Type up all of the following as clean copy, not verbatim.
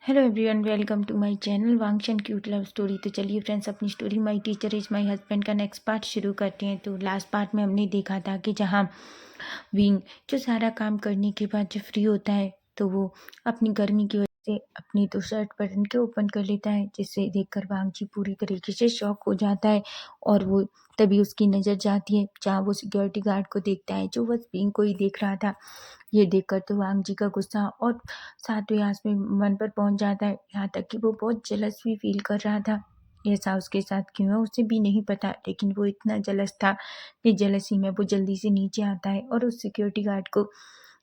Hello everyone, welcome to my channel वांगशन cute love story. तो चलिए फ्रेंड्स, अपनी story my teacher is my husband का next part शुरू करते हैं। तो लास्ट पार्ट में हमने देखा था कि जहाँ विंग जो सारा काम करने के बाद जब फ्री होता है तो वो अपनी गर्मी की वजह से अपनी तो शर्ट बटन के ओपन कर लेता है, जिसे देखकर वांगजी पूरी तरीके से शॉक हो जाता है। और वो तभी उसकी नज़र जाती है जहाँ वो सिक्योरिटी गार्ड को देखता है, जो बस विंग को ही देख रहा था। ये देखकर तो वांगजी का गुस्सा और सातवें आसमान में मन पर पहुंच जाता है, यहाँ तक कि वो बहुत जेलस भी फील कर रहा था। ऐसा उसके साथ क्यों है उसे भी नहीं पता, लेकिन वो इतना जेलस था कि जेलसी में वो जल्दी से नीचे आता है और उस सिक्योरिटी गार्ड को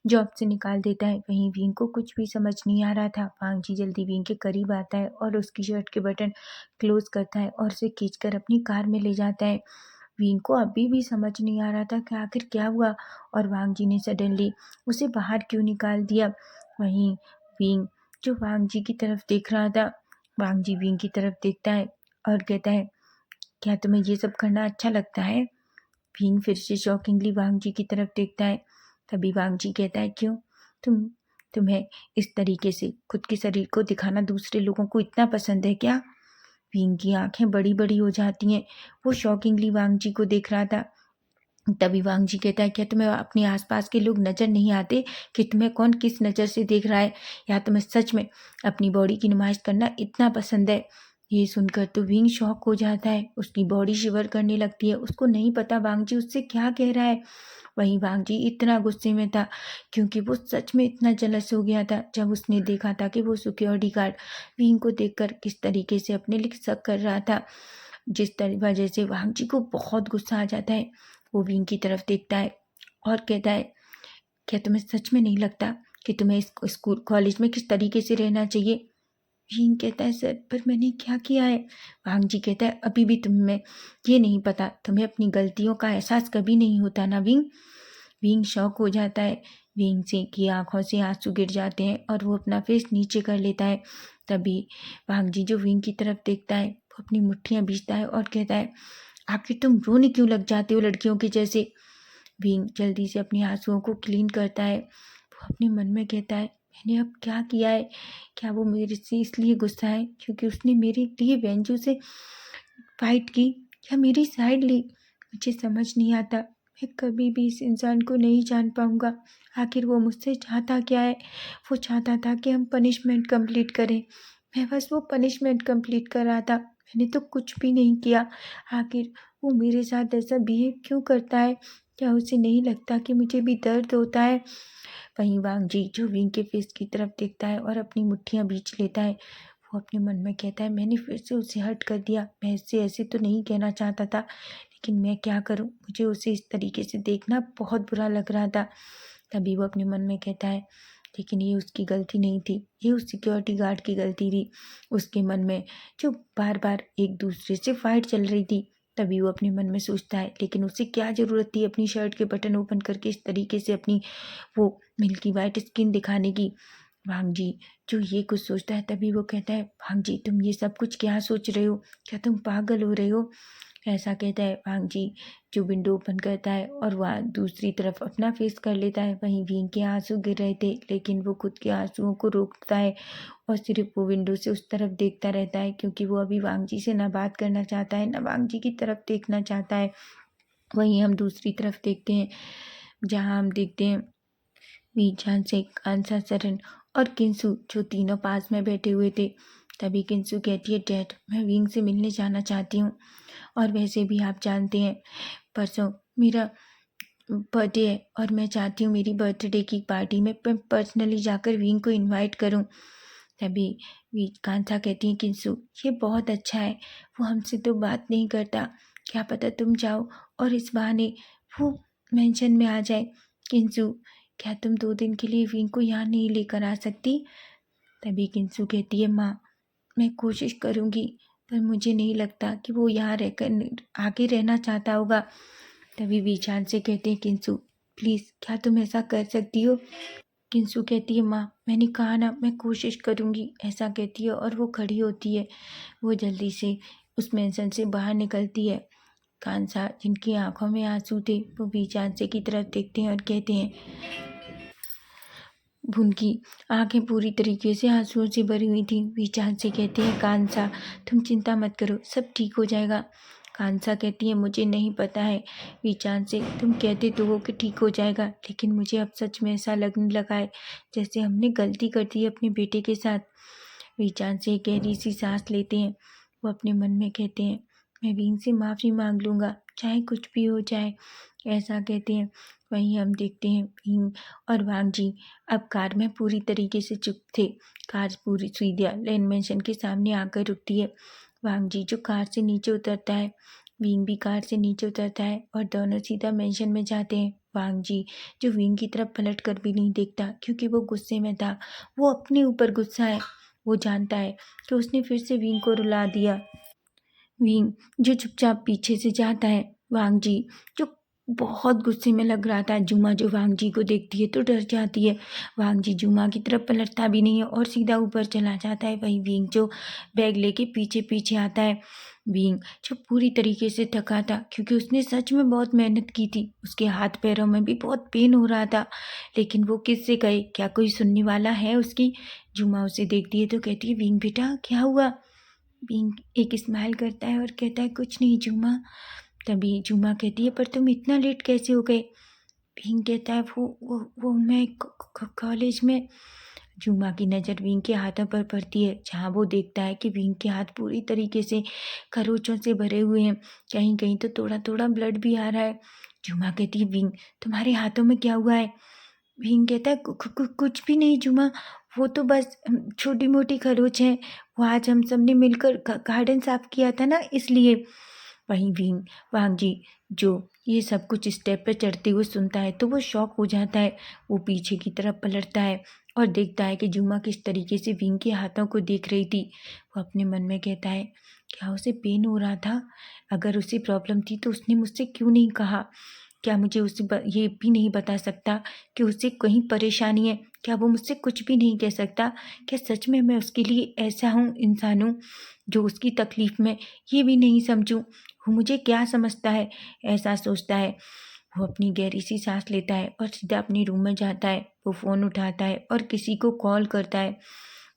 जॉब से निकाल देता है। वहीं विंग को कुछ भी समझ नहीं आ रहा था। वांगजी जल्दी विंग के करीब आता है और उसकी शर्ट के बटन क्लोज करता है और उसे खींचकर अपनी कार में ले जाता है। विंग को अभी भी समझ नहीं आ रहा था कि आखिर क्या हुआ और वांगजी ने सडनली उसे बाहर क्यों निकाल दिया। वहीं विंग जो वांगजी की तरफ देख रहा था, वांगजी विंग की तरफ देखता है और कहता है, क्या तुम्हें ये सब करना अच्छा लगता है? विंग फिर से शॉकिंगली वांगजी की तरफ देखता है। तभी वांगजी कहता है, क्यों? तुम्हें इस तरीके से खुद के शरीर को दिखाना दूसरे लोगों को इतना पसंद है क्या? विंग की आंखें बड़ी बड़ी हो जाती हैं। वो शॉकिंगली वांगजी को देख रहा था। तभी वांगजी कहता है, क्या तुम्हें अपने आसपास के लोग नजर नहीं आते कि तुम्हें कौन किस नज़र से देख रहा है, या तुम्हें सच में अपनी बॉडी की नुमाइश करना इतना पसंद है? ये सुनकर तो विंग शॉक हो जाता है, उसकी बॉडी शिवर करने लगती है। उसको नहीं पता वांगजी उससे क्या कह रहा है। वहीं वांगजी इतना गुस्से में था क्योंकि वो सच में इतना जलस हो गया था जब उसने देखा था कि वो सिक्योरिटी गार्ड विंग को देखकर किस तरीके से अपने लिए शक कर रहा था, जिस वजह से वांगजी को बहुत गुस्सा आ जाता है। वो विंग की तरफ देखता है और कहता है, क्या तुम्हें सच में नहीं लगता कि तुम्हें इस स्कूल कॉलेज में किस तरीके से रहना चाहिए? विंग कहता है, सर पर मैंने क्या किया है? वांगजी कहता है, अभी भी तुम्हें ये नहीं पता, तुम्हें अपनी गलतियों का एहसास कभी नहीं होता ना विंग? विंग शॉक हो जाता है। विंग से की आंखों से आंसू गिर जाते हैं और वो अपना फेस नीचे कर लेता है। तभी वांगजी जो विंग की तरफ देखता है, वो अपनी मुट्ठियां बीचता है और कहता है, आखिर तुम रोने क्यों लग जाते हो लड़कियों के जैसे? विंग जल्दी से अपने आंसुओं को क्लीन करता है। वो अपने मन में कहता है, मैंने अब क्या किया है? क्या वो मेरे से इसलिए गुस्सा है क्योंकि उसने मेरे लिए वेंजू से फाइट की या मेरी साइड ली? मुझे समझ नहीं आता। मैं कभी भी इस इंसान को नहीं जान पाऊंगा। आखिर वो मुझसे चाहता क्या है? वो चाहता था कि हम पनिशमेंट कंप्लीट करें। मैं बस वो पनिशमेंट कंप्लीट कर रहा था, मैंने तो कुछ भी नहीं किया। आखिर वो मेरे साथ ऐसा बिहेव क्यों करता है? क्या उसे नहीं लगता कि मुझे भी दर्द होता है? वहीं वांगजी जो विंग के फेस की तरफ देखता है और अपनी मुट्ठियां बीच लेता है। वो अपने मन में कहता है, मैंने फिर से उसे हर्ट कर दिया। मैं इससे ऐसे तो नहीं कहना चाहता था, लेकिन मैं क्या करूं, मुझे उसे इस तरीके से देखना बहुत बुरा लग रहा था। तभी वो अपने मन में कहता है, लेकिन ये उसकी गलती नहीं थी, ये उस सिक्योरिटी गार्ड की गलती थी। उसके मन में जो बार बार एक दूसरे से फाइट चल रही थी। तभी वो अपने मन में सोचता है, लेकिन उसे क्या ज़रूरत थी अपनी शर्ट के बटन ओपन करके इस तरीके से अपनी वो मिल्की वाइट स्किन दिखाने की? भांगजी जो ये कुछ सोचता है, तभी वो कहता है, भांगजी तुम ये सब कुछ क्या सोच रहे हो? क्या तुम पागल हो रहे हो? ऐसा कहता है भांगजी जो विंडो ओपन करता है और वह दूसरी तरफ अपना फेस कर लेता है। वहीं विंग के आंसू गिर रहे थे, लेकिन वो खुद के आंसुओं को रोकता है और सिर्फ वो विंडो से उस तरफ देखता रहता है, क्योंकि वो अभी वांगजी से ना बात करना चाहता है ना वांगजी की तरफ देखना चाहता है। वहीं हम दूसरी तरफ देखते हैं, जहाँ हम देखते हैं वीचान से कांसा सरन और किंसु जो तीनों पास में बैठे हुए थे। तभी किंसु कहती है, डैड मैं विंग से मिलने जाना चाहती हूँ, और वैसे भी आप जानते हैं परसों मेरा बर्थडे है और मैं चाहती हूँ मेरी बर्थडे की पार्टी में मैं पर्सनली जाकर विंग को इनवाइट करूँ। तभी वी कांसा कहती है, किंसु ये बहुत अच्छा है, वो हमसे तो बात नहीं करता, क्या पता तुम जाओ और इस बहाने वो मेंशन में आ जाए। किंसु क्या तुम 2 दिन के लिए विंग को यहाँ नहीं लेकर आ सकती? तभी किंसु कहती है, माँ मैं कोशिश करूँगी, पर मुझे नहीं लगता कि वो यहाँ रहकर आगे रहना चाहता होगा। तभी वीचान से कहते हैं, किंसु प्लीज़ क्या तुम ऐसा कर सकती हो? किंसु कहती है, माँ मैंने कहा ना मैं कोशिश करूँगी, ऐसा कहती है और वो खड़ी होती है। वो जल्दी से उस मेंशन से बाहर निकलती है। कांसा जिनकी आंखों में आंसू थे, वो वीचान से की तरफ देखते हैं और कहते हैं, उनकी आंखें पूरी तरीके से आंसुओं से भरी हुई थी। वे चांद से कहते हैं, कांसा तुम चिंता मत करो, सब ठीक हो जाएगा। कांसा कहती है, मुझे नहीं पता है। वे चांद से, तुम कहते तो हो कि ठीक हो जाएगा, लेकिन मुझे अब सच में ऐसा लगने लगा है जैसे हमने गलती कर दी है अपने बेटे के साथ। वे चांद से एक गहरी सी सांस लेते हैं। वो अपने मन में कहते हैं, मैं वीन से माफ़ी मांग लूँगा, चाहे कुछ भी हो जाए, ऐसा कहते हैं। वहीं हम देखते हैं भीम और वांग जी अब कार में पूरी तरीके से चुप थे। कार पूरी सीधा लैंड मैंशन के सामने आकर रुकती है। वांग जी जो कार से नीचे उतरता है, विंग भी कार से नीचे उतरता है और दोनों सीधा मैंशन में जाते हैं। वांग जी जो विंग की तरफ पलट कर भी नहीं देखता, क्योंकि वो गुस्से में था। वो अपने ऊपर गुस्सा है। वो जानता है कि उसने फिर से विंग को रुला दिया। विंग जो चुपचाप पीछे से जाता है। वांग जी जो बहुत गुस्से में लग रहा था। जुमा जो वांग जी को देखती है तो डर जाती है। वांग जी जुमा की तरफ पलटता भी नहीं है और सीधा ऊपर चला जाता है। वही विंग जो बैग लेके पीछे पीछे आता है। विंग जो पूरी तरीके से थका था, क्योंकि उसने सच में बहुत मेहनत की थी। उसके हाथ पैरों में भी बहुत पेन हो रहा था, लेकिन वो किससे कहे, क्या कोई सुनने वाला है उसकी। जुमा उसे देखती है तो कहती है, विंग बेटा क्या हुआ। पिंक एक स्माइल करता है और कहता है, कुछ नहीं जुमा। तभी जुमा कहती है, पर तुम इतना लेट कैसे हो गए। पिंक कहता है, वो मैं कॉलेज में। जुमा की नज़र विंग के हाथों पर पड़ती है, जहाँ वो देखता है कि विंग के हाथ पूरी तरीके से खरोचों से भरे हुए हैं। कहीं कहीं तो थोड़ा थोड़ा ब्लड भी आ रहा है। जुमा कहती है, विंग तुम्हारे हाथों में क्या हुआ है। विंग कहता है, कुछ भी नहीं जुमा, वो तो बस छोटी मोटी खरोच है। वो आज हम सब ने मिलकर गार्डन साफ किया था ना, इसलिए। वहीं विंग वांग जी जो ये सब कुछ स्टेप पर चढ़ते हुए सुनता है तो वो शॉक हो जाता है। वो पीछे की तरफ पलटता है और देखता है कि जुमा किस तरीके से विंग के हाथों को देख रही थी। वो अपने मन में कहता है, क्या उसे पेन हो रहा था। अगर उसे प्रॉब्लम थी तो उसने मुझसे क्यों नहीं कहा। क्या मुझे उसे ये भी नहीं बता सकता कि उसे कहीं परेशानी है। क्या वो मुझसे कुछ भी नहीं कह सकता। क्या सच में मैं उसके लिए ऐसा इंसान हूँ जो उसकी तकलीफ़ में ये भी नहीं समझूं। वो मुझे क्या समझता है, ऐसा सोचता है। वो अपनी गहरी सी सांस लेता है और सीधा अपने रूम में जाता है। वो फ़ोन उठाता है और किसी को कॉल करता है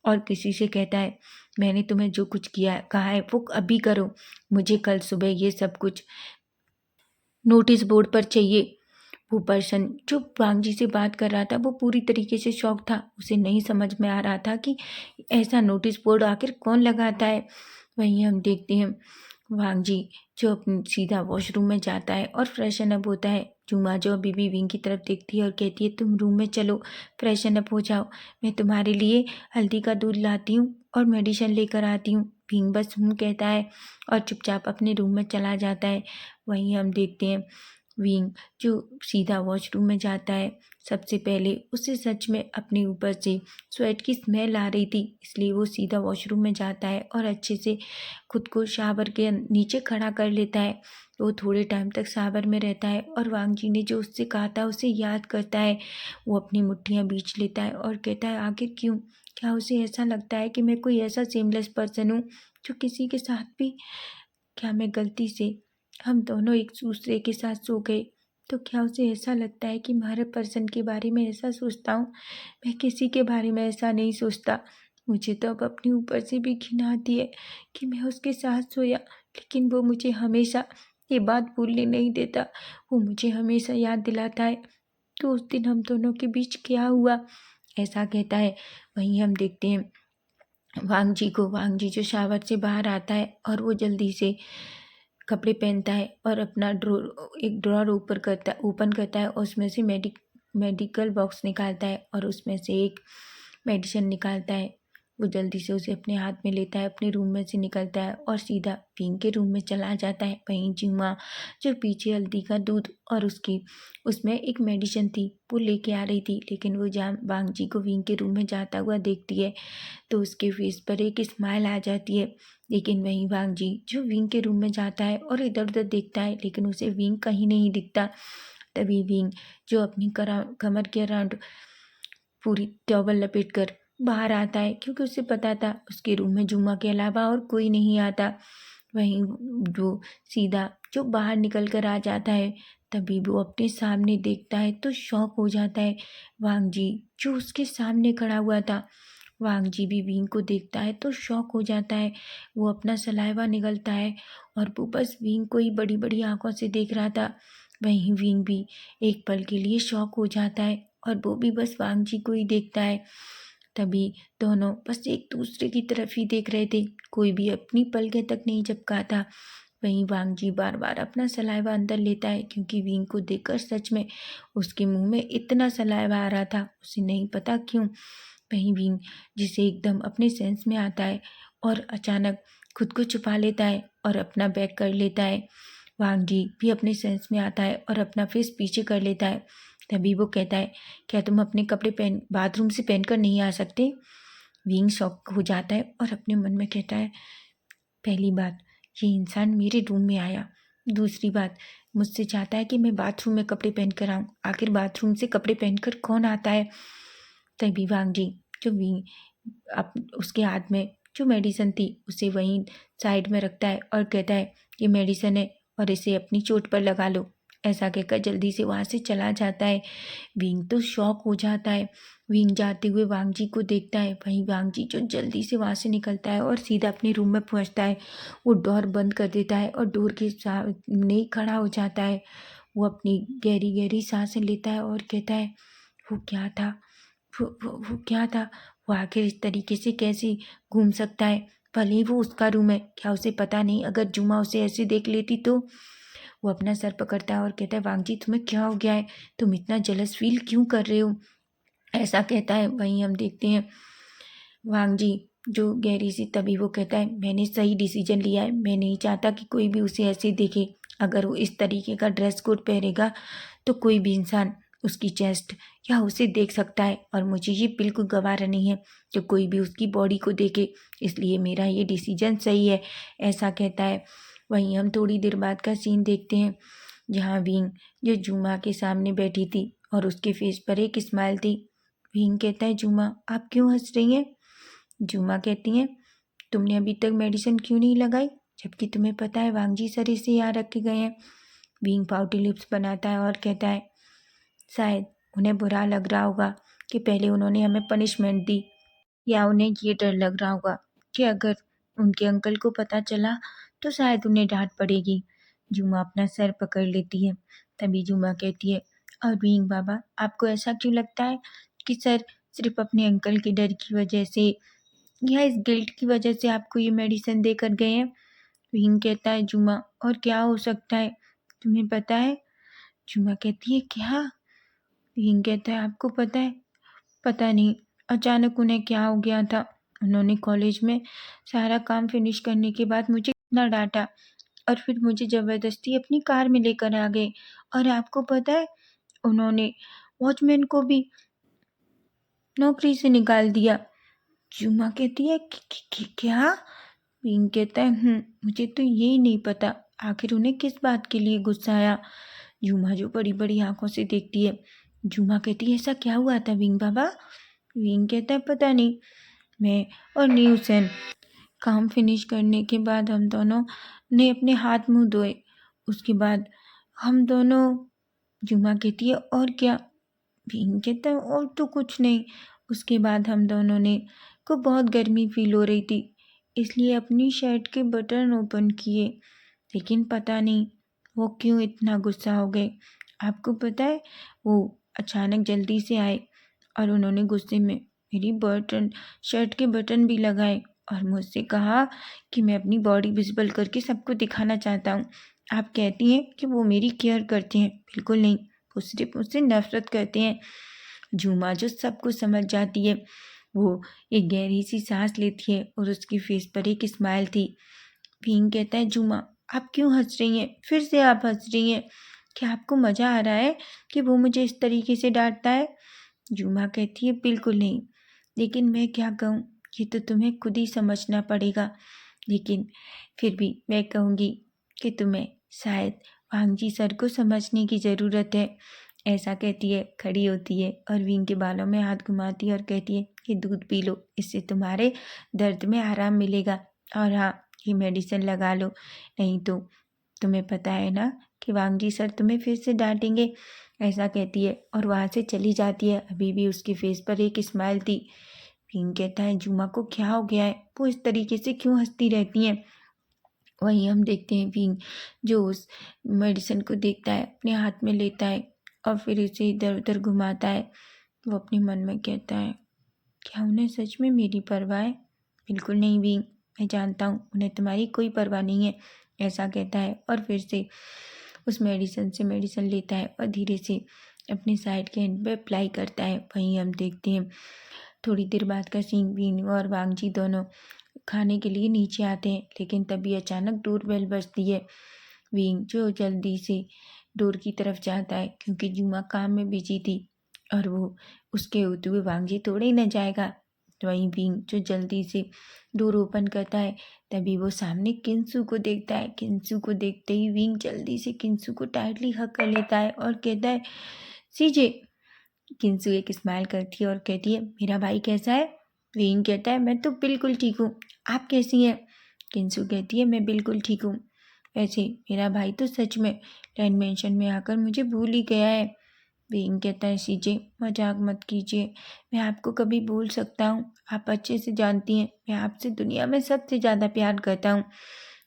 और किसी से कहता है, मैंने तुम्हें जो कुछ किया कहा है वो अभी करो। मुझे कल सुबह ये सब कुछ नोटिस बोर्ड पर चाहिए। वो पर्सन जो वांग जी से बात कर रहा था वो पूरी तरीके से शॉक था। उसे नहीं समझ में आ रहा था कि ऐसा नोटिस बोर्ड आखिर कौन लगाता है। वहीं हम देखते हैं वांग जी जो सीधा वॉशरूम में जाता है और फ्रेशन अप होता है। जुमा जो अभी भी विंग की तरफ देखती है और कहती है, तुम रूम में चलो, फ्रेशन अप हो जाओ, मैं तुम्हारे लिए हल्दी का दूध लाती हूँ और मेडिसिन लेकर आती हूँ। विंग बस कहता है और चुपचाप अपने रूम में चला जाता है। वहीं हम देखते हैं विंग जो सीधा वॉशरूम में जाता है। सबसे पहले उसे सच में अपने ऊपर से स्वेट की स्मेल आ रही थी, इसलिए वो सीधा वॉशरूम में जाता है और अच्छे से खुद को शावर के नीचे खड़ा कर लेता है। वो थोड़े टाइम तक शावर में रहता है और वांग जी ने जो उससे कहा था उसे याद करता है। वो अपनी मुट्ठियाँ बींच लेता है और कहता है, आखिर क्यों। क्या उसे ऐसा लगता है कि मैं कोई ऐसा सेमलेस पर्सन हूँ जो किसी के साथ भी, क्या मैं गलती से हम दोनों एक दूसरे के साथ सो गए तो क्या उसे ऐसा लगता है कि मैं हर पर्सन के बारे में ऐसा सोचता हूँ। मैं किसी के बारे में ऐसा नहीं सोचता। मुझे तो अब अपने ऊपर से भी घिन आती है कि मैं उसके साथ सोया, लेकिन वो मुझे हमेशा ये बात भूलने नहीं देता। वो मुझे हमेशा याद दिलाता है तो उस दिन हम दोनों के बीच क्या हुआ, ऐसा कहता है। वहीं हम देखते हैं वांग जी जो शावर से बाहर आता है और वो जल्दी से कपड़े पहनता है और अपना एक ड्रॉर ऊपर करता ओपन करता है और उसमें से मेडिकल बॉक्स निकालता है और उसमें से एक मेडिसिन निकालता है। वो जल्दी से उसे अपने हाथ में लेता है, अपने रूम में से निकलता है और सीधा पिंक के रूम में चला जाता है। वहीं जिमा जो पीछे हल्दी का दूध और उसकी उसमें एक मेडिसिन थी वो लेके आ रही थी, लेकिन वो जहाँ वांग जी को विंग के रूम में जाता हुआ देखती है तो उसके फेस पर एक स्माइल आ जाती है। लेकिन वहीं वांग जी जो विंग के रूम में जाता है और इधर उधर देखता है, लेकिन उसे विंग कहीं नहीं दिखता। तभी विंग जो अपनी कमर के अराउंड पूरी टॉवल लपेट कर बाहर आता है, क्योंकि उसे पता था उसके रूम में जुम्मा के अलावा और कोई नहीं आता। वहीं वो सीधा जो बाहर निकल कर आ जाता है तभी वो अपने सामने देखता है तो शॉक हो जाता है। वांग जी जो उसके सामने खड़ा हुआ था, वांग जी भी विंग को देखता है तो शॉक हो जाता है। वो अपना सलाइवा निगलता है और वो बस विंग को ही बड़ी बड़ी आंखों से देख रहा था। वहीं विंग भी एक पल के लिए शॉक हो जाता है और वो भी बस वांग जी को ही देखता है। तभी दोनों बस एक दूसरे की तरफ ही देख रहे थे, कोई भी अपनी पलकें तक नहीं झपका था। वहीं वांग जी बार बार अपना सलाइवा अंदर लेता है क्योंकि विंग को देखकर सच में उसके मुंह में इतना सलाइवा आ रहा था, उसे नहीं पता क्यों। वहीं विंग जिसे एकदम अपने सेंस में आता है और अचानक खुद को छुपा लेता है और अपना बैग कर लेता है। वांग जी भी अपने सेंस में आता है और अपना फेस पीछे कर लेता है। तभी वो कहता है, क्या तुम अपने कपड़े पहन बाथरूम से पहनकर नहीं आ सकते? विंग शॉक हो जाता है और अपने मन में कहता है, पहली बात ये इंसान मेरे रूम में आया, दूसरी बात मुझसे चाहता है कि मैं बाथरूम में कपड़े पहन कर आऊँ, आखिर बाथरूम से कपड़े पहनकर कौन आता है? तभी वांग जी जो विंग उसके हाथ में जो मेडिसिन थी उसे वहीं साइड में रखता है और कहता है, ये मेडिसिन है और इसे अपनी चोट पर लगा लो। ऐसा कहकर जल्दी से वहाँ से चला जाता है। विंग तो शॉक हो जाता है। विंग जाते हुए वांग जी को देखता है, वहीं वांग जी जो जल्दी से वहाँ से निकलता है और सीधा अपने रूम में पहुँचता है। वो डोर बंद कर देता है और डोर के सामने ही खड़ा हो जाता है। वो अपनी गहरी गहरी सांसें लेता है और कहता है, वो क्या था? वो क्या था? वो आखिर इस तरीके से कैसे घूम सकता है? भले ही वो उसका रूम है, क्या उसे पता नहीं अगर जुमा उसे ऐसे देख लेती तो? वो अपना सर पकड़ता है और कहता है, वांग जी तुम्हें क्या हो गया है? तुम इतना जलस फील क्यों कर रहे हो? ऐसा कहता है। वहीं हम देखते हैं वांग जी जो गहरी सी, तभी वो कहता है, मैंने सही डिसीजन लिया है, मैं नहीं चाहता कि कोई भी उसे ऐसे देखे। अगर वो इस तरीके का ड्रेस कोड पहनेगा तो कोई भी इंसान उसकी चेस्ट या उसे देख सकता है और मुझे ये बिल्कुल गवारा नहीं है कि कोई भी उसकी बॉडी को देखे, इसलिए मेरा ये डिसीजन सही है। ऐसा कहता है। वहीं हम थोड़ी देर बाद का सीन देखते हैं जहाँ विंग जो जुमा के सामने बैठी थी और उसके फेस पर एक स्माइल थी। विंग कहता है, जुमा आप क्यों हंस रही हैं? जुमा कहती हैं, तुमने अभी तक मेडिसिन क्यों नहीं लगाई, जबकि तुम्हें पता है वांग जी सर इसे यहाँ रखे गए हैं? विंग पाउटी लिप्स बनाता है और कहता है, शायद उन्हें बुरा लग रहा होगा कि पहले उन्होंने हमें पनिशमेंट दी, या उन्हें ये डर लग रहा होगा कि अगर उनके अंकल को पता चला तो शायद उन्हें डांट पड़ेगी। जुमा अपना सर पकड़ लेती है। तभी जुमा कहती है, और बीइंग बाबा आपको ऐसा क्यों लगता है कि सर सिर्फ अपने अंकल के डर की वजह से या इस गिल्ट की वजह से आपको ये मेडिसिन देकर गए हैं? बीइंग कहता है, जुमा और क्या हो सकता है, तुम्हें पता है? जुमा कहती है, क्या? बीइंग कहता है, आपको पता है? पता नहीं अचानक उन्हें क्या हो गया था। उन्होंने कॉलेज में सारा काम फिनिश करने के बाद मुझे कितना डांटा और फिर मुझे ज़बरदस्ती अपनी कार में लेकर आ गए। और आपको पता है उन्होंने वॉचमैन को भी नौकरी से निकाल दिया। जुमा कहती है, क्या? बीन कहता है, मुझे तो यही नहीं पता आखिर उन्हें किस बात के लिए गुस्सा आया। जुमा जो बड़ी बड़ी आंखों से देखती है। जुमा कहती है, ऐसा क्या हुआ था विंग बाबा? विंग कहता है, पता नहीं, मैं और न्यूसेन काम फिनिश करने के बाद हम दोनों ने अपने हाथ मुंह धोए। उसके बाद हम दोनों, जुमा कहती है, और क्या? विंग कहता है, और तो कुछ नहीं। उसके बाद हम दोनों ने को बहुत गर्मी फील हो रही थी, इसलिए अपनी शर्ट के बटन ओपन किए, लेकिन पता नहीं वो क्यों इतना गुस्सा हो गए। आपको पता है वो अचानक जल्दी से आए और उन्होंने गुस्से में मेरी बटन शर्ट के बटन भी लगाए और मुझसे कहा कि मैं अपनी बॉडी विजिबल करके सबको दिखाना चाहता हूँ। आप कहती हैं कि वो मेरी केयर करते हैं, बिल्कुल नहीं, वो सिर्फ मुझसे नफरत करते हैं। झूमा जो सब कुछ समझ जाती है, वो एक गहरी सी सांस लेती है और उसके फेस पर एक स्माइल थी। भीम कहता है, झूमा आप क्यों हंस रही हैं? फिर से आप हंस रही हैं, क्या आपको मज़ा आ रहा है कि वो मुझे इस तरीके से डांटता है? झूमा कहती है, बिल्कुल नहीं, लेकिन मैं क्या कहूँ ये तो तुम्हें खुद ही समझना पड़ेगा, लेकिन फिर भी मैं कहूँगी कि तुम्हें शायद वांगजी सर को समझने की ज़रूरत है। ऐसा कहती है, खड़ी होती है और विंग के बालों में हाथ घुमाती है और कहती है कि दूध पी लो, इससे तुम्हारे दर्द में आराम मिलेगा, और हाँ ये मेडिसिन लगा लो, नहीं तो तुम्हें पता है ना कि वांगजी सर तुम्हें फिर से डांटेंगे, ऐसा कहती है और वहाँ से चली जाती है। अभी भी उसके फेस पर एक स्माइल थी। विंग कहता है जुमा को क्या हो गया है, वो इस तरीके से क्यों हंसती रहती हैं। वहीं हम देखते हैं विंग जो उस मेडिसिन को देखता है, अपने हाथ में लेता है और फिर उसे इधर उधर घुमाता है। वो अपने मन में कहता है क्या उन्हें सच में मेरी परवाह है? बिल्कुल नहीं विंग, मैं जानता हूँ उन्हें तुम्हारी कोई परवाह नहीं है, ऐसा कहता है और फिर से उस मेडिसिन से मेडिसिन लेता है और धीरे से अपने साइड के एंड पे अप्लाई करता है। वहीं हम देखते हैं थोड़ी देर बाद का सीन, विंग और वांगजी दोनों खाने के लिए नीचे आते हैं, लेकिन तभी अचानक डोरबेल बजती है। विंग जो जल्दी से डोर की तरफ जाता है क्योंकि जुमा काम में बिजी थी और वो उसके होते हुए वांगजी तोड़े ही न जाएगा। तो वहीं विंग जो जल्दी से डोर ओपन करता है, तभी वो सामने किंसू को देखता है। किंसू को देखते ही विंग जल्दी से किंसू को टाइटली हग कर लेता है और कहता है सीजे। किंसू एक स्माइल करती है और कहती है मेरा भाई कैसा है? विंग कहता है मैं तो बिल्कुल ठीक हूँ, आप कैसी हैं? किंसू कहती है मैं बिल्कुल ठीक हूँ। वैसे मेरा भाई तो सच में लैंड मेंशन में आकर मुझे भूल ही गया है। विंग कहता है सीजे मजाक मत कीजिए, मैं आपको कभी भूल सकता हूँ? आप अच्छे से जानती हैं मैं आपसे दुनिया में सबसे ज़्यादा प्यार करता हूँ।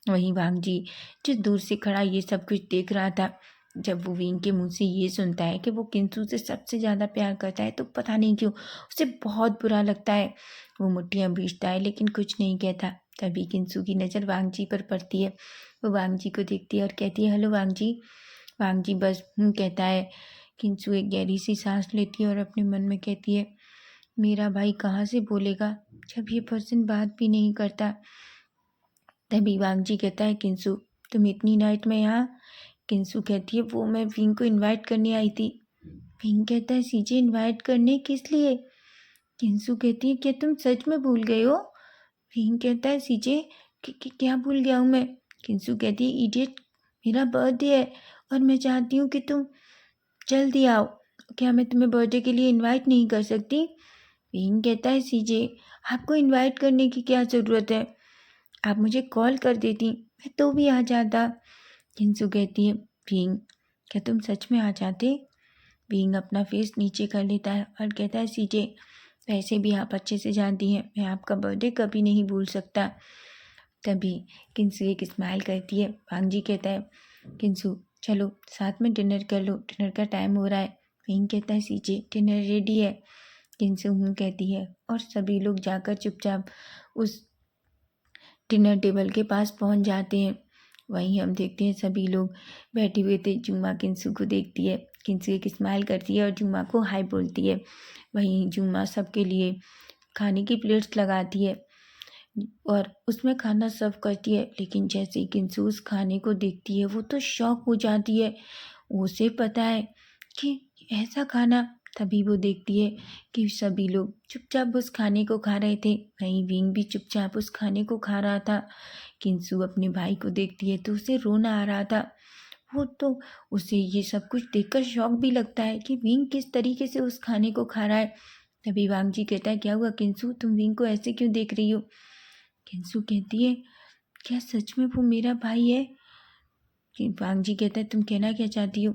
वहीं वांगजी जो दूर से खड़ा ये सब कुछ देख रहा था, जब वो विंग के मुंह से ये सुनता है कि वो किंसू से सबसे ज़्यादा प्यार करता है तो पता नहीं क्यों उसे बहुत बुरा लगता है। वो मुट्ठियाँ भींचता है लेकिन कुछ नहीं कहता। तभी किंसू की नज़र वांगजी पर पड़ती है। वो वांगजी को देखती है और कहती है हेलो वांगजी। वांगजी बस कहता है। किंसू एक गहरी सी सांस लेती है और अपने मन में कहती है मेरा भाई कहाँ से बोलेगा जब ये पर्सन बात भी नहीं करता। तभी वांगजी कहता है किंसू तुम इतनी नाइट में यहाँ? किंसू कहती है वो मैं विंग को इनवाइट करने आई थी। विंग कहता है सीजे इनवाइट करने किस लिए? किंसू कहती है क्या तुम सच में भूल गए हो? विंग कहता है सीजे क्या भूल गया हूँ मैं? किंसू कहती है इडियट, मेरा बर्थडे है और मैं चाहती हूँ कि तुम जल्दी आओ, क्या मैं तुम्हें बर्थडे के लिए इनवाइट नहीं कर सकती? विंग कहता है सीजे आपको इनवाइट करने की क्या ज़रूरत है, आप मुझे कॉल कर देती मैं तो भी आ जाता। किंसू कहती है विंग क्या तुम सच में आ जाते? विंग अपना फेस नीचे कर लेता है और कहता है सीजे वैसे भी आप अच्छे से जानती हैं मैं आपका बर्थडे कभी नहीं भूल सकता। तभी किंसू एक स्माइल करती है। वांगजी कहता है किंसू चलो साथ में डिनर कर लो, डिनर का टाइम हो रहा है। विंग कहता है सीजे डिनर रेडी है। किंसू कहती है और सभी लोग जाकर चुपचाप उस डिनर टेबल के पास पहुंच जाते हैं। वहीं हम देखते हैं सभी लोग बैठे हुए थे। जुम्मा किंसू को देखती है, किंसू एक स्माइल करती है और जुम्मा को हाय बोलती है। वहीं जुम्मा सबके लिए खाने की प्लेट्स लगाती है और उसमें खाना सर्व करती है, लेकिन जैसे ही किंसू उस खाने को देखती है वो तो शॉक हो जाती है। उसे पता है कि ऐसा खाना। तभी वो देखती है कि सभी लोग चुपचाप उस खाने को खा रहे थे। वहीं विंग भी चुपचाप उस खाने को खा रहा था। किंसू अपने भाई को देखती है तो उसे रोना आ रहा था। वो तो उसे ये सब कुछ देखकर शौक भी लगता है कि विंग किस तरीके से उस खाने को खा रहा है। तभी वांगजी कहता है क्या हुआ किंसू, तुम विंग को ऐसे क्यों देख रही हो? किंसू कहती है क्या सच में वो मेरा भाई है? वांगजी कहता है तुम कहना क्या चाहती हो?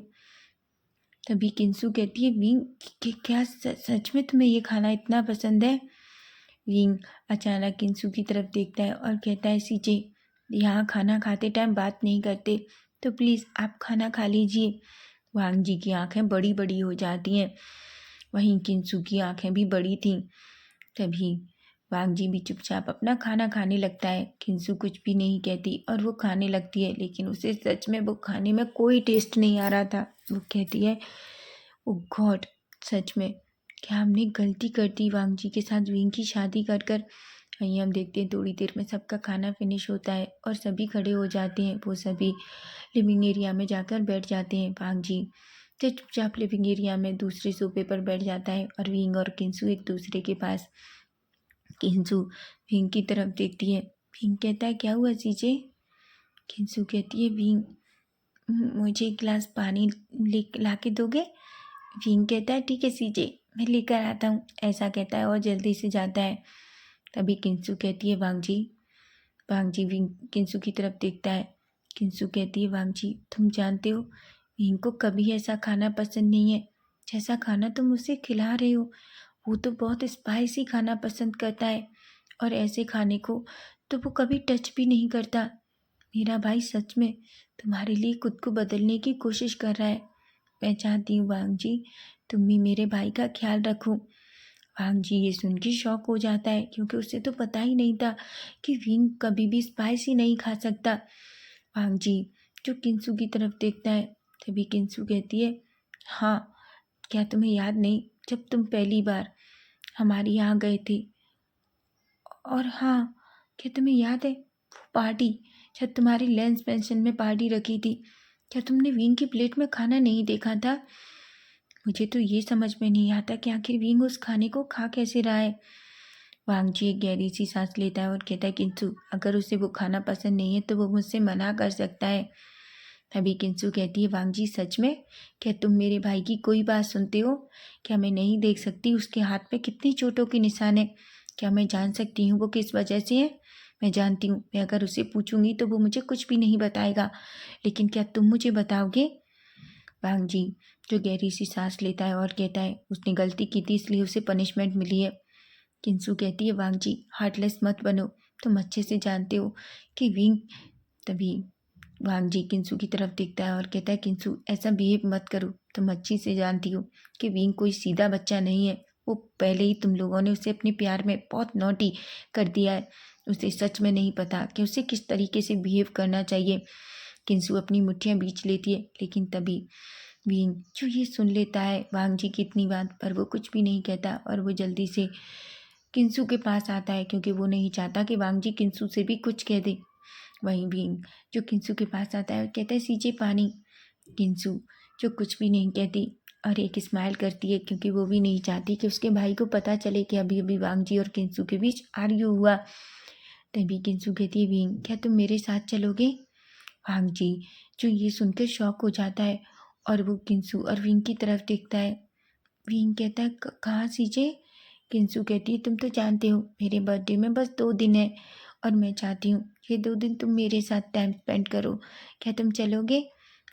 तभी किंसू कहती है विंग क्या सच में तुम्हें ये खाना इतना पसंद है? विंग अचानक किंसू की तरफ देखता है और कहता है सीजे यहाँ खाना खाते टाइम बात नहीं करते तो प्लीज़ आप खाना खा लीजिए। वांगजी की आंखें बड़ी बड़ी हो जाती हैं। वहीं किंसू की आंखें भी बड़ी थीं। तभी वांगजी भी चुपचाप अपना खाना खाने लगता है। किंसू कुछ भी नहीं कहती और वो खाने लगती है, लेकिन उसे सच में वो खाने में कोई टेस्ट नहीं आ रहा था। वो कहती है ओ गॉड, सच में क्या हमने गलती कर दी वांगजी के साथ विंग की शादी कर कर। वहीं हम देखते हैं थोड़ी देर में सबका खाना फिनिश होता है और सभी खड़े हो जाते हैं। वो सभी लिविंग एरिया में जाकर बैठ जाते हैं। वांगजी तो चुपचाप लिविंग एरिया में दूसरे सोफे पर बैठ जाता है और विंग और किंसू एक दूसरे के पास। किंसू विंग की तरफ देखती है। विंग कहता है क्या हुआ सीजे? किंसू कहती है विंग मुझे एक गिलास पानी ले ला के दोगे? विंग कहता है ठीक है सीजे मैं लेकर आता हूँ, ऐसा कहता है और जल्दी से जाता है। तभी किंसू कहती है वांगजी। वांगजी विंग किंसू की तरफ देखता है। किंसु कहती है वांगजी तुम जानते हो विंग को कभी ऐसा खाना पसंद नहीं है जैसा खाना तुम उसे खिला रहे हो। वो तो बहुत स्पाइसी खाना पसंद करता है और ऐसे खाने को तो वो कभी टच भी नहीं करता। मेरा भाई सच में तुम्हारे लिए खुद को बदलने की कोशिश कर रहा है। मैं चाहती हूँ वांगजी तुम भी मेरे भाई का ख्याल रखो। वांगजी ये सुन के शॉक हो जाता है क्योंकि उसे तो पता ही नहीं था कि विंग कभी भी स्पाइसी नहीं खा सकता। वांगजी जो किंसु की तरफ देखता है तभी किंसु कहती है हाँ क्या तुम्हें याद नहीं जब तुम पहली बार हमारे यहाँ गए थे। और हाँ क्या तुम्हें याद है वो पार्टी जब तुम्हारी लेंस पेंशन में पार्टी रखी थी। क्या तुमने विंग की प्लेट में खाना नहीं देखा था। मुझे तो ये समझ में नहीं आता कि आखिर विंग उस खाने को खा कैसे रहा है। वांगजी एक गहरी सी सांस लेता है और कहता है किंसु अगर उसे वो खाना पसंद नहीं है तो वो मुझसे मना कर सकता है। तभी किंसु कहती है वांगजी सच में क्या तुम मेरे भाई की कोई बात सुनते हो। क्या मैं नहीं देख सकती उसके हाथ पे कितनी चोटों के निशान है। क्या मैं जान सकती हूँ वो किस वजह से है। मैं जानती हूँ मैं अगर उसे पूछूंगी तो वो मुझे कुछ भी नहीं बताएगा लेकिन क्या तुम मुझे बताओगे। वांगजी जो गहरी सी सांस लेता है और कहता है उसने गलती की थी इसलिए उसे पनिशमेंट मिली है। किंसु कहती है वांगजी हार्टलेस मत बनो तुम अच्छे से जानते हो कि विंग। तभी वांगजी किंसु की तरफ देखता है और कहता है किंसु ऐसा बिहेव मत करो तुम अच्छी से जानती हो कि विंग कोई सीधा बच्चा नहीं है। वो पहले ही तुम लोगों ने उसे अपने प्यार में बहुत नॉटी कर दिया है। उसे सच में नहीं पता कि उसे किस तरीके से बिहेव करना चाहिए। किंसु अपनी मुट्ठियां बीच लेती है लेकिन तभी विंग जो ये सुन लेता है वांगजी की इतनी बात पर वो कुछ भी नहीं कहता और वो जल्दी से किंसु के पास आता है क्योंकि वो नहीं चाहता कि वांगजी किंसु से भी कुछ कह दे। वहीं विंग जो किंसु के पास आता है और कहता है सीजे पानी। किंसु जो कुछ भी नहीं कहती और एक स्माइल करती है क्योंकि वो भी नहीं चाहती कि उसके भाई को पता चले कि अभी अभी वांगजी और किंसु के बीच आर्ग्यू हुआ। तभी किंसु कहती है विंग क्या तुम मेरे साथ चलोगे। वांगजी जो ये सुनकर शॉक हो जाता है और वो किंसु और विंग की तरफ देखता है। विंग कहता है कहाँ सीजे। किंसु कहती है तुम तो जानते हो मेरे बर्थडे में बस 2 दिन है और मैं चाहती हूँ ये 2 दिन तुम मेरे साथ टाइम स्पेंड करो। क्या तुम चलोगे।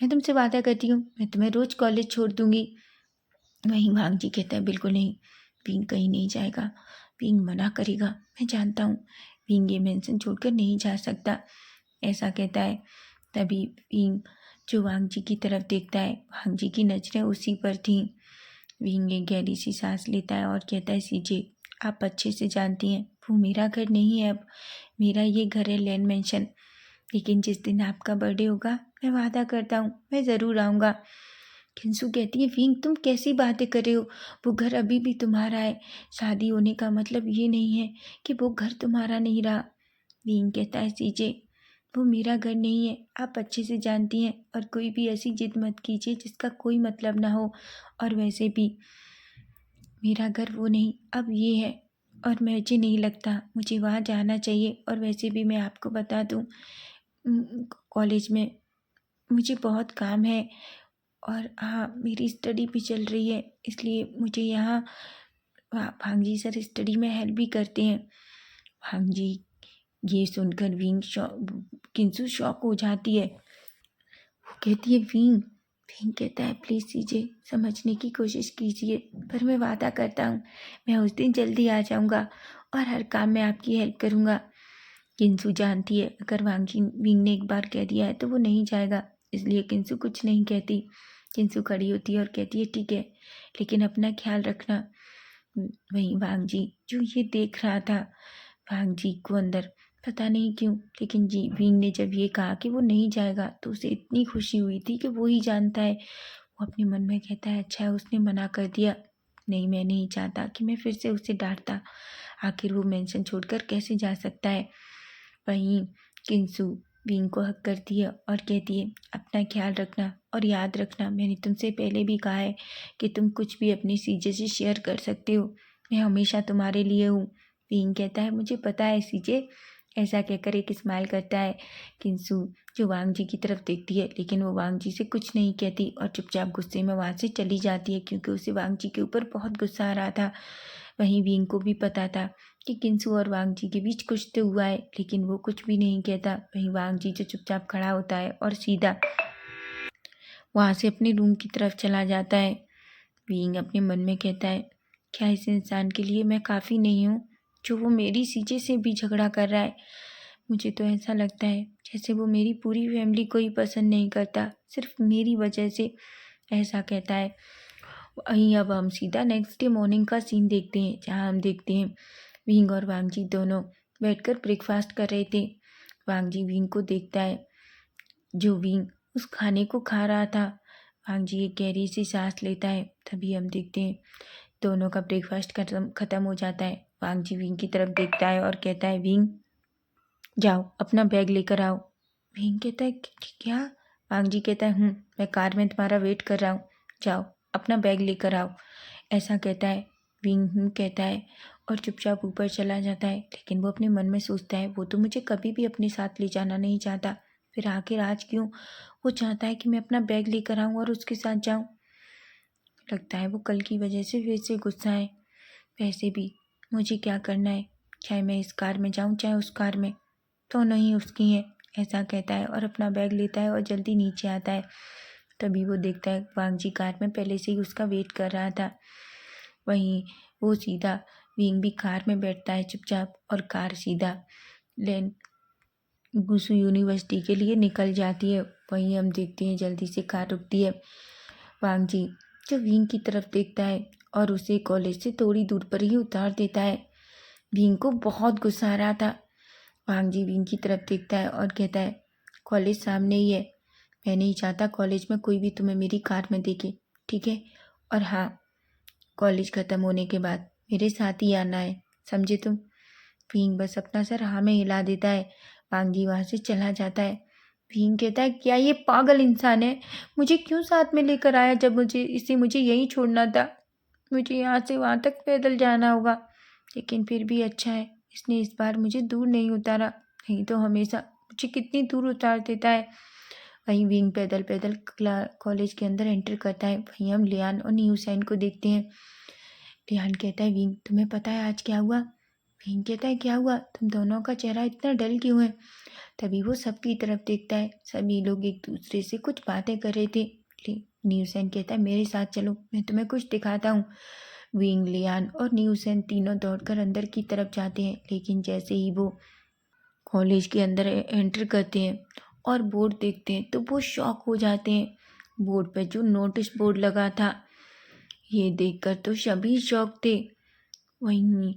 मैं तुमसे वादा करती हूँ मैं तुम्हें रोज़ कॉलेज छोड़ दूंगी। वहीं वांगजी कहता है बिल्कुल नहीं विंग कहीं नहीं जाएगा। विंग मना करेगा मैं जानता हूँ विंग ये मेंशन छोड़कर नहीं जा सकता ऐसा कहता है। तभी विंग जो वांगजी की तरफ देखता है वांगजी की नजरें उसी पर थीं। विंग एक गहरी सी सांस लेता है और कहता है सीजे आप अच्छे से जानती हैं वो मेरा घर नहीं है अब मेरा ये घर है लैंड मेंशन। लेकिन जिस दिन आपका बर्थडे होगा मैं वादा करता हूँ मैं ज़रूर आऊँगा। किंसु कहती है विंग तुम कैसी बातें कर रहे हो वो घर अभी भी तुम्हारा है। शादी होने का मतलब ये नहीं है कि वो घर तुम्हारा नहीं रहा। विंग कहता है सीजे वो मेरा घर नहीं है आप अच्छे से जानती हैं और कोई भी ऐसी जिद मत कीजिए जिसका कोई मतलब ना हो। और वैसे भी मेरा घर वो नहीं अब ये है और मुझे नहीं लगता मुझे वहाँ जाना चाहिए। और वैसे भी मैं आपको बता दूँ कॉलेज में मुझे बहुत काम है और हाँ मेरी स्टडी भी चल रही है इसलिए मुझे यहाँ भांगजी सर स्टडी में हेल्प भी करते हैं। भांगजी ये सुनकर विंग किंसु शॉक हो जाती है। वो कहती है विंग। विंग कहता है प्लीज़ सीजे समझने की कोशिश कीजिए पर मैं वादा करता हूँ मैं उस दिन जल्दी आ जाऊँगा और हर काम में आपकी हेल्प करूँगा। किंसु जानती है अगर वांगजी विंग ने एक बार कह दिया है तो वो नहीं जाएगा इसलिए किंसु कुछ नहीं कहती। किंसु खड़ी होती है और कहती है ठीक है लेकिन अपना ख्याल रखना। वहीं वांगजी जो ये देख रहा था वांगजी को अंदर पता नहीं क्यों लेकिन जी विंग ने जब ये कहा कि वो नहीं जाएगा तो उसे इतनी खुशी हुई थी कि वो ही जानता है। वो अपने मन में कहता है अच्छा है उसने मना कर दिया। नहीं मैं नहीं चाहता कि मैं फिर से उसे डांटता आखिर वो मेंशन छोड़कर कैसे जा सकता है। वहीं किंसु विंग को हक करती है और कहती है अपना ख्याल रखना और याद रखना मैंने तुमसे पहले भी कहा है कि तुम कुछ भी अपनी सीजे से शेयर कर सकते हो मैं हमेशा तुम्हारे लिए हूँ। विंग कहता है मुझे पता है सीजे। ऐसा कहकर एक स्माइल करता है। किंसु जो वांगजी की तरफ देखती है लेकिन वो वांगजी से कुछ नहीं कहती और चुपचाप गुस्से में वहाँ से चली जाती है क्योंकि उसे वांगजी के ऊपर बहुत गुस्सा आ रहा था। वहीं विंग को भी पता था कि किंसु और वांग जी के बीच कुछ तो हुआ है, लेकिन वो कुछ भी नहीं कहता। वहीं वांग जी जो चुपचाप खड़ा होता है और सीधा वहाँ से अपने रूम की तरफ चला जाता है। विंग अपने मन में कहता है, क्या इस इंसान के लिए मैं काफ़ी नहीं हूँ जो वो मेरी सीजे से भी झगड़ा कर रहा है। मुझे तो ऐसा लगता है जैसे वो मेरी पूरी फैमिली को ही पसंद नहीं करता, सिर्फ मेरी वजह से, ऐसा कहता है। वहीं अब हम सीधा नेक्स्ट डे मॉर्निंग का सीन देखते हैं, जहाँ हम देखते हैं विंग और वांग जी दोनों बैठकर ब्रेकफास्ट कर रहे थे। वांग जी विंग को देखता है, जो विंग उस खाने को खा रहा था। वांग जी एक गहरी सी सांस लेता है। तभी हम देखते हैं दोनों का ब्रेकफास्ट खत्म हो जाता है। वांग जी विंग की तरफ देखता है और कहता है, विंग जाओ अपना बैग लेकर आओ। विंग कहता है, क्या? वांग जी कहता है, मैं कार में तुम्हारा वेट कर रहा हूँ, जाओ अपना बैग लेकर आओ, ऐसा कहता है। विंग कहता है और चुपचाप ऊपर चला जाता है। लेकिन वो अपने मन में सोचता है, वो तो मुझे कभी भी अपने साथ ले जाना नहीं चाहता, फिर आखिर आज क्यों वो चाहता है कि मैं अपना बैग लेकर आऊँ और उसके साथ जाऊँ। लगता है वो कल की वजह से फिर से गुस्सा है। वैसे भी मुझे क्या करना है, चाहे मैं इस कार में जाऊँ चाहे उस कार में, दोनों ही उसकी हैं, ऐसा कहता है और अपना बैग लेता है और जल्दी नीचे आता है। तभी वो देखता है वांग जी कार में पहले से ही उसका वेट कर रहा था। वहीं वो सीधा विंग भी कार में बैठता है चुपचाप, और कार सीधा लेन गुसु यूनिवर्सिटी के लिए निकल जाती है। वहीं हम देखते हैं जल्दी से कार रुकती है। वांग जी जो विंग की तरफ देखता है और उसे कॉलेज से थोड़ी दूर पर ही उतार देता है। विंग को बहुत गुस्सा आ रहा था। वांग जी विंग की तरफ देखता है और कहता है, कॉलेज सामने ही है, मैं नहीं चाहता कॉलेज में कोई भी तुम्हें मेरी कार में देखे, ठीक है? और हाँ, कॉलेज ख़त्म होने के बाद मेरे साथ ही आना है, समझे तुम? विंग बस अपना सर हाँ में हिला देता है। वांग जी वहाँ से चला जाता है। विंग कहता है, क्या ये पागल इंसान है, मुझे क्यों साथ में लेकर आया जब मुझे यहीं छोड़ना था। मुझे यहाँ से वहाँ तक पैदल जाना होगा, लेकिन फिर भी अच्छा है इसने इस बार मुझे दूर नहीं उतारा, नहीं तो हमेशा मुझे कितनी दूर उतार देता है। वहीं विंग पैदल पैदल कॉलेज के अंदर एंटर करता है। वहीं हम लियान और न्यूसैन को देखते हैं। लियान कहता है, विंग तुम्हें पता है आज क्या हुआ? विंग कहता है, क्या हुआ? तुम दोनों का चेहरा इतना डल क्यों है? तभी वो सबकी तरफ देखता है। सभी लोग एक दूसरे से कुछ बातें कर रहे थे। न्यूसेन कहता है, मेरे साथ चलो, मैं तुम्हें कुछ दिखाता हूँ। विंग, लियान और न्यूसेन तीनों दौड़कर अंदर की तरफ जाते हैं। लेकिन जैसे ही वो कॉलेज के अंदर एंटर करते हैं और बोर्ड देखते हैं तो वो शॉक हो जाते हैं। बोर्ड पर जो नोटिस बोर्ड लगा था, ये देखकर तो सभी शॉक थे। वहीं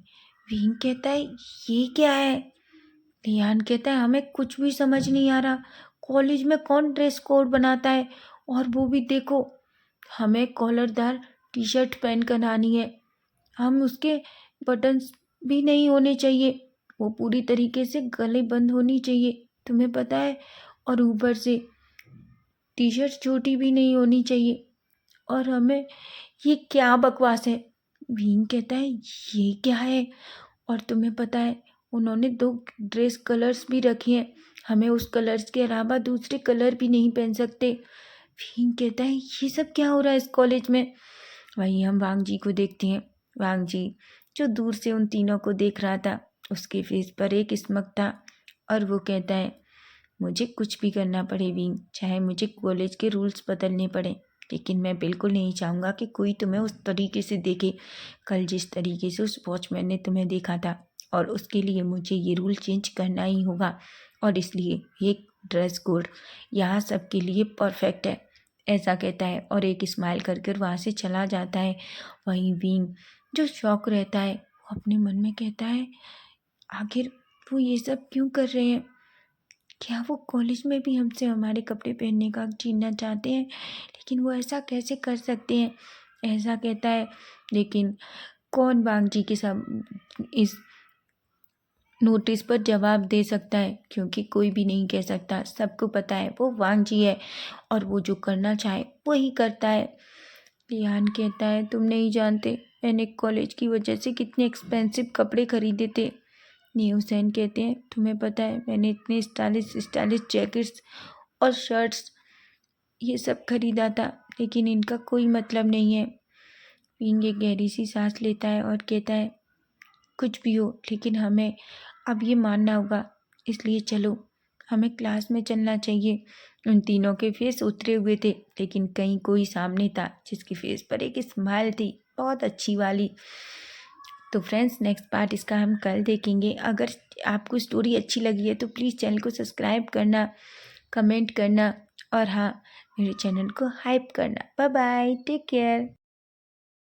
विंग कहता है, ये क्या है? लियान कहता है, हमें कुछ भी समझ नहीं आ रहा, कॉलेज में कौन ड्रेस कोड बनाता है, और वो भी देखो, हमें कॉलरदार टी शर्ट पहन कर आनी है, हम उसके बटन्स भी नहीं होने चाहिए, वो पूरी तरीके से गले बंद होनी चाहिए, तुम्हें पता है, और ऊपर से टी शर्ट छोटी भी नहीं होनी चाहिए, और हमें ये क्या बकवास है? भीम कहता है, ये क्या है? और तुम्हें पता है उन्होंने 2 ड्रेस कलर्स भी रखे हैं, हमें उस कलर्स के अलावा दूसरे कलर भी नहीं पहन सकते। भीम कहता है, ये सब क्या हो रहा है इस कॉलेज में? वहीं हम वांग जी को देखते हैं। वांग जी जो दूर से उन तीनों को देख रहा था, उसके फेस पर एक स्मक था, और वो कहता है, मुझे कुछ भी करना पड़े विंग, चाहे मुझे कॉलेज के रूल्स बदलने पड़े, लेकिन मैं बिल्कुल नहीं चाहूँगा कि कोई तुम्हें उस तरीके से देखे, कल जिस तरीके से उस वॉचमैन ने तुम्हें देखा था, और उसके लिए मुझे ये रूल चेंज करना ही होगा, और इसलिए एक ड्रेस कोड यहाँ सबके लिए परफेक्ट है, ऐसा कहता है और एक स्माइल करके वहाँ से चला जाता है। वहीं विंग जो शौक रहता है, वो अपने मन में कहता है, आखिर वो ये सब क्यों कर रहे हैं? क्या वो कॉलेज में भी हमसे हमारे कपड़े पहनने का छीनना चाहते हैं? लेकिन वो ऐसा कैसे कर सकते हैं? ऐसा कहता है। लेकिन कौन वांग जी के सब इस नोटिस पर जवाब दे सकता है, क्योंकि कोई भी नहीं कह सकता, सबको पता है वो वांग जी है, और वो जो करना चाहे वही करता है। लियान कहता है, तुम नहीं जानते मैंने कॉलेज की वजह से कितने एक्सपेंसिव कपड़े खरीदे थे। हुसैन कहते हैं, तुम्हें पता है मैंने इतने स्टाइलिश स्टाइलिश जैकेट्स और शर्ट्स ये सब खरीदा था, लेकिन इनका कोई मतलब नहीं है। विंग एक गहरी सी सांस लेता है और कहता है, कुछ भी हो, लेकिन हमें अब ये मानना होगा, इसलिए चलो हमें क्लास में चलना चाहिए। उन तीनों के फेस उतरे हुए थे, लेकिन कहीं कोई सामने था जिसके फेस पर एक स्माइल थी, बहुत अच्छी वाली। तो फ्रेंड्स, नेक्स्ट पार्ट इसका हम कल देखेंगे। अगर आपको स्टोरी अच्छी लगी है तो प्लीज़ चैनल को सब्सक्राइब करना, कमेंट करना और हाँ, मेरे चैनल को हाइप करना। Bye bye, take care.